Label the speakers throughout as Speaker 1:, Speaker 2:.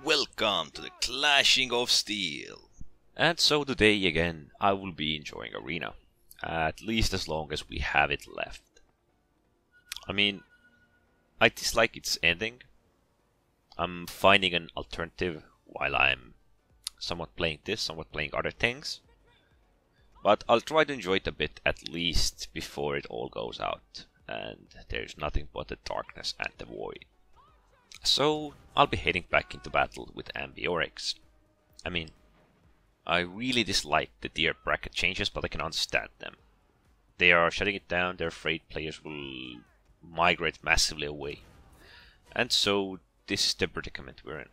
Speaker 1: welcome to the Clashing of Steel.
Speaker 2: And so today again, I will be enjoying Arena. At least as long as we have it left. I mean, I dislike its ending. I'm finding an alternative while I'm somewhat playing this, somewhat playing other things. But I'll try to enjoy it a bit at least before it all goes out. And there's nothing but the darkness and the void. So, I'll be heading back into battle with Ambiorix. I mean, I really dislike the tier bracket changes, but I can understand them. They are shutting it down, they're afraid players will migrate massively away. And so, this is the predicament we're in.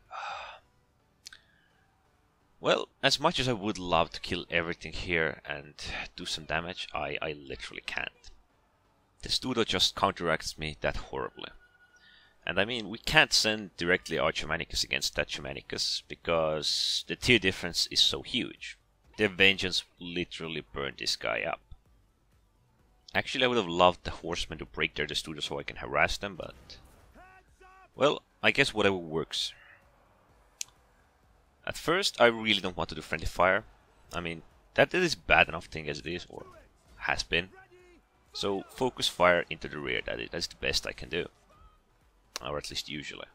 Speaker 2: Well, as much as I would love to kill everything here and do some damage, I literally can't. The Studo just counteracts me that horribly. And I mean, we can't send directly our Germanicus against that Germanicus, because the tier difference is so huge. Their vengeance literally burned this guy up. Actually, I would have loved the Horsemen to break their Studo so I can harass them, but... well, I guess whatever works. At first, I really don't want to do Friendly Fire. I mean, that is bad enough thing as it is, or has been. So, focus fire into the rear, that's the best I can do. Or at least usually.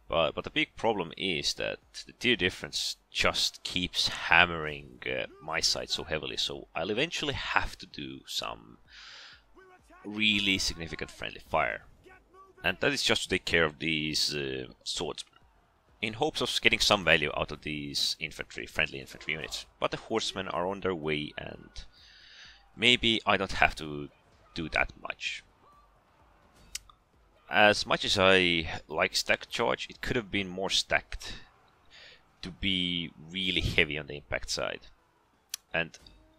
Speaker 2: But the big problem is that the tier difference just keeps hammering my side so heavily, so I'll eventually have to do some really significant friendly fire. And that is just to take care of these swordsmen, in hopes of getting some value out of these friendly infantry units. But the horsemen are on their way, and maybe I don't have to do that much. As much as I like stack charge, it could have been more stacked to be really heavy on the impact side. And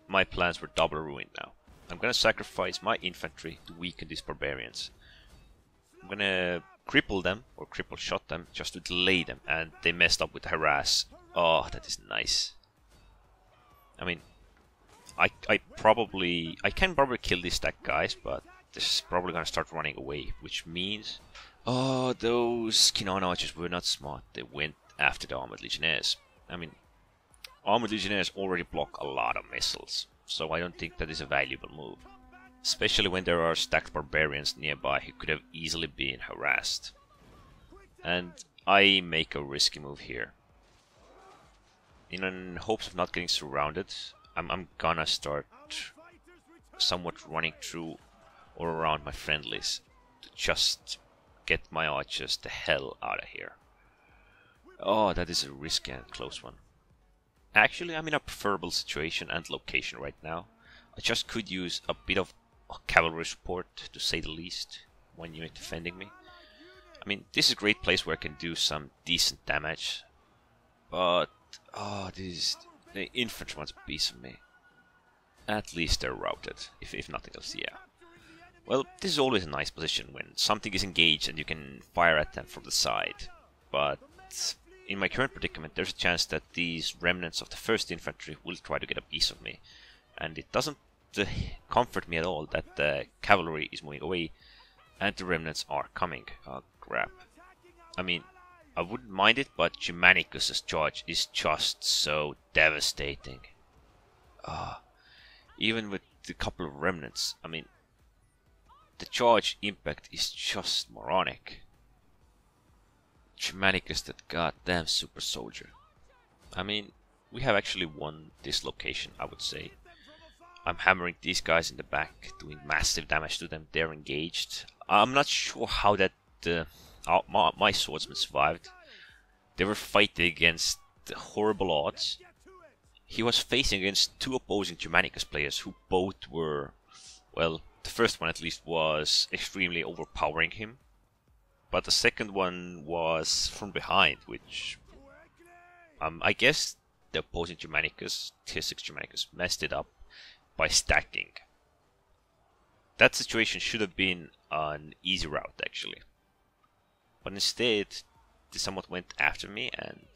Speaker 2: my plans were double ruined now. I'm gonna sacrifice my infantry to weaken these barbarians. I'm gonna cripple them, or cripple shot them, just to delay them, and they messed up with the harass. Oh, that is nice. I mean, I can probably kill these stack guys, but this is probably gonna start running away, which means... oh, those Kinan archers were not smart. They went after the Armored Legionnaires. I mean, Armored Legionnaires already block a lot of missiles, so I don't think that is a valuable move. Especially when there are stacked barbarians nearby who could have easily been harassed. And I make a risky move here. In hopes of not getting surrounded, I'm gonna start somewhat running through or around my friendlies to just get my archers the hell out of here. Oh, that is a risky and close one. Actually, I'm in a preferable situation and location right now. I just could use a bit of cavalry support, to say the least, one unit defending me. I mean, this is a great place where I can do some decent damage. But, oh, the infantry wants a piece of me. At least they're routed, if nothing else, yeah. Well, this is always a nice position when something is engaged and you can fire at them from the side. But in my current predicament, there's a chance that these remnants of the 1st infantry will try to get a piece of me. And it doesn't comfort me at all that the cavalry is moving away and the remnants are coming. Oh, crap. I mean, I wouldn't mind it, but Germanicus' charge is just so devastating. Even with the couple of remnants, I mean, the charge impact is just moronic. Germanicus, that goddamn super soldier. I mean, we have actually won this location, I would say. I'm hammering these guys in the back, doing massive damage to them. They're engaged. I'm not sure how that my swordsman survived. They were fighting against horrible odds. He was facing against 2 opposing Germanicus players who both were, well, the first one at least was extremely overpowering him. But the second one was from behind, which... I guess the opposing Germanicus, tier 6 Germanicus, messed it up by stacking. That situation should have been an easy route, actually. But instead, they somewhat went after me, and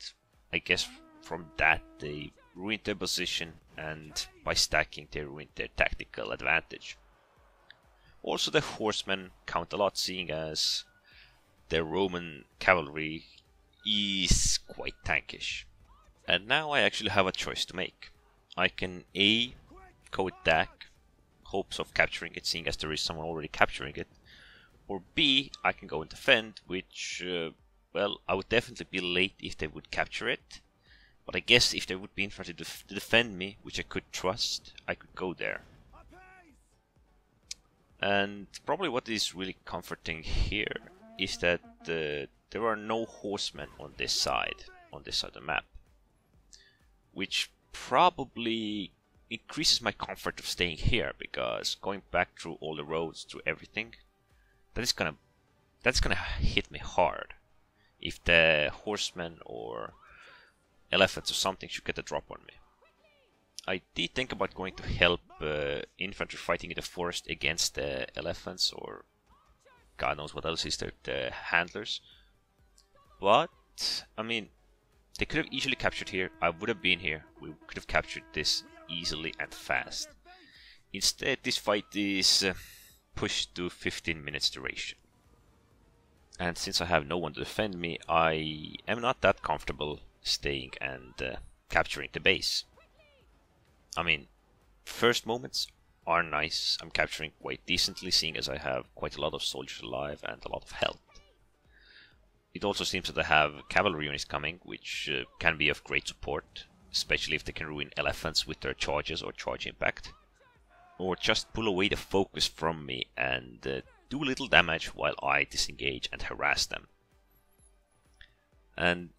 Speaker 2: I guess from that they ruined their position, and by stacking they ruined their tactical advantage. Also, the horsemen count a lot, seeing as the Roman cavalry is quite tankish. And now I actually have a choice to make. I can A, go with Dak, hopes of capturing it, seeing as there is someone already capturing it. Or B, I can go and defend, which, well, I would definitely be late if they would capture it. But I guess if they would be in front to defend me, which I could trust, I could go there. And probably what is really comforting here is that there are no horsemen on this side of the map, which probably increases my comfort of staying here, because going back through all the roads, through everything, that's gonna hit me hard if the horsemen or elephants or something should get a drop on me. I did think about going to help infantry fighting in the forest against the elephants, or God knows what else is there, the handlers. But, I mean, they could have easily captured here. I would have been here. We could have captured this easily and fast. Instead, this fight is pushed to 15 minutes duration. And since I have no one to defend me, I am not that comfortable staying and capturing the base. I mean, first moments are nice. I'm capturing quite decently, seeing as I have quite a lot of soldiers alive and a lot of health. It also seems that I have cavalry units coming, which can be of great support, especially if they can ruin elephants with their charges or charge impact. Or just pull away the focus from me and do little damage while I disengage and harass them. And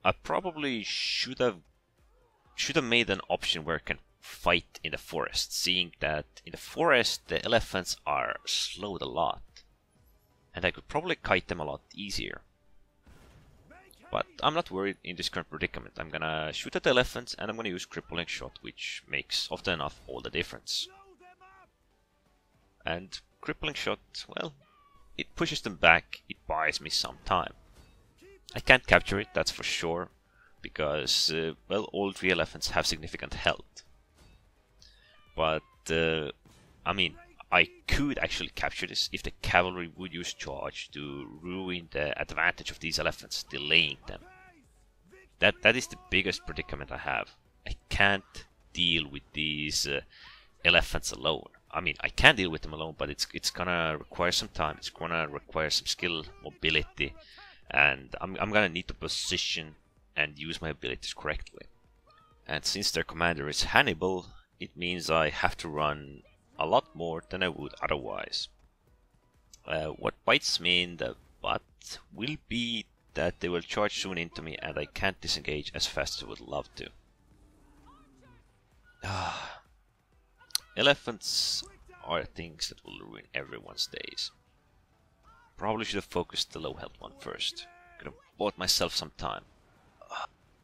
Speaker 2: I probably should have made an option where I can fight in the forest, seeing that in the forest the elephants are slowed a lot, and I could probably kite them a lot easier. But I'm not worried in this current predicament. I'm gonna shoot at the elephants and I'm gonna use crippling shot, which makes often enough all the difference. And crippling shot, well, it pushes them back, it buys me some time. I can't capture it, that's for sure, because, well, all three elephants have significant health. But, I mean, I could actually capture this if the cavalry would use charge to ruin the advantage of these elephants, delaying them. That is the biggest predicament I have. I can't deal with these elephants alone. I mean, I can deal with them alone, but it's gonna require some time. It's gonna require some skill, mobility, and I'm gonna need to position and use my abilities correctly. And since their commander is Hannibal, it means I have to run a lot more than I would otherwise. What bites me in the butt will be that they will charge soon into me and I can't disengage as fast as I would love to. Elephants are things that will ruin everyone's days. Probably should have focused the low health one first. Could have bought myself some time.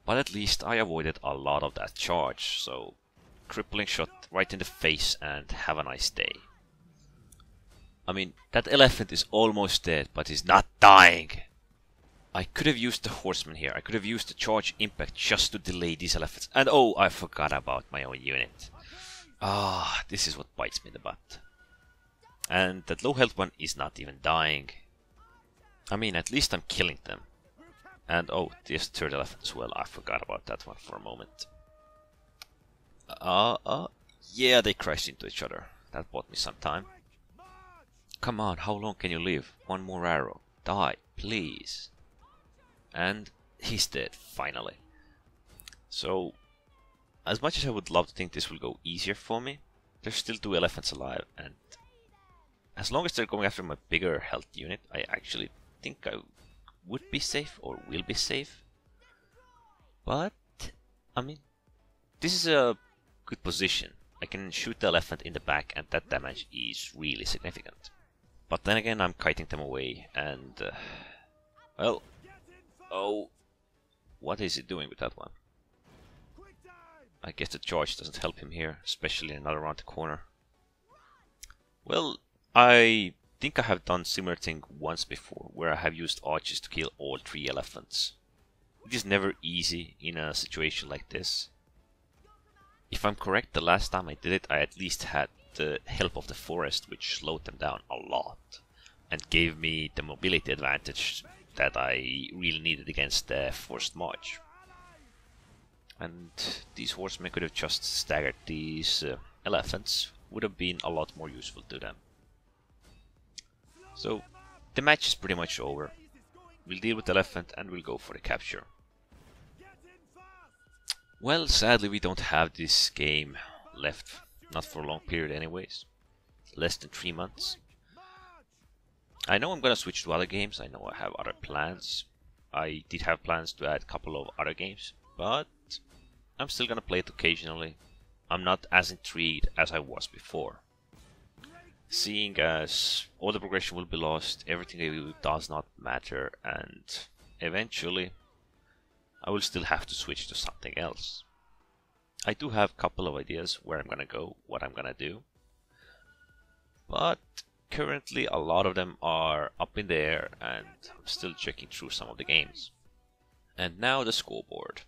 Speaker 2: But at least I avoided a lot of that charge, so crippling shot right in the face and have a nice day. I mean, that elephant is almost dead, but he's not dying. I could have used the horseman here. I could have used the charge impact just to delay these elephants. And oh, I forgot about my own unit. This is what bites me in the butt. And that low health one is not even dying. I mean, at least I'm killing them. And oh, there's the third elephant as well. I forgot about that one for a moment. Yeah, they crashed into each other. That bought me some time. Come on, how long can you live? One more arrow. Die, please. And he's dead, finally. So, as much as I would love to think this will go easier for me, there's still two elephants alive, and as long as they're going after my bigger health unit, I actually think I would be safe, or will be safe. But, I mean, this is a good position. I can shoot the elephant in the back, and that damage is really significant. But then again, I'm kiting them away, and, well, oh, what is he doing with that one? I guess the charge doesn't help him here, especially not around the corner. Well, I think I have done similar thing once before, where I have used archers to kill all three elephants. It is never easy in a situation like this. If I'm correct, the last time I did it, I at least had the help of the forest, which slowed them down a lot, and gave me the mobility advantage that I really needed against the forced march. And these horsemen could have just staggered these elephants, would have been a lot more useful to them. So the match is pretty much over. We'll deal with the elephant and we'll go for the capture. Well, sadly we don't have this game left, not for a long period anyways. Less than 3 months. I know I'm gonna switch to other games, I know I have other plans. I did have plans to add a couple of other games, but I'm still gonna play it occasionally. I'm not as intrigued as I was before. Seeing as all the progression will be lost, everything I do does not matter, and eventually I will still have to switch to something else. I do have a couple of ideas where I'm gonna go, what I'm gonna do, but currently a lot of them are up in the air and I'm still checking through some of the games. And now the scoreboard.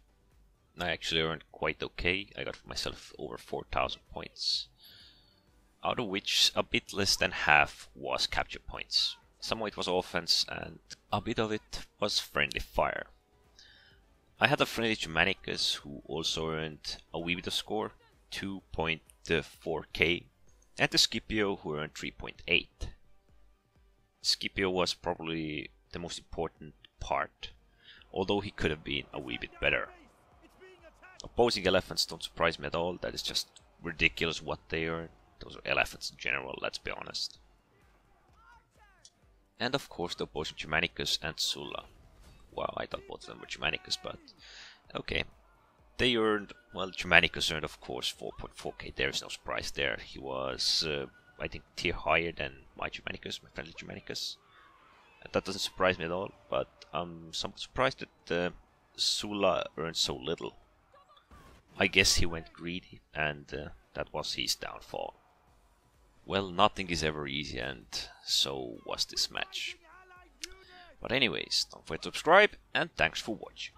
Speaker 2: I actually earned quite okay. I got myself over 4,000 points, out of which a bit less than half was capture points. Some of it was offense and a bit of it was friendly fire. I had a friendly Germanicus who also earned a wee bit of score, 2.4k, and the Scipio who earned 3.8. Scipio was probably the most important part, although he could have been a wee bit better. Opposing elephants don't surprise me at all, that is just ridiculous what they earn. Those are elephants in general, let's be honest. And of course the opposing Germanicus and Sulla. Well, I thought both of them were Germanicus, but okay. They earned, well, Germanicus earned of course 4.4k, there is no surprise there. He was, I think, tier higher than my Germanicus, my friendly Germanicus. And that doesn't surprise me at all, but I'm somewhat surprised that Sulla earned so little. I guess he went greedy, and that was his downfall. Well, nothing is ever easy, and so was this match. But anyways, don't forget to subscribe, and thanks for watching.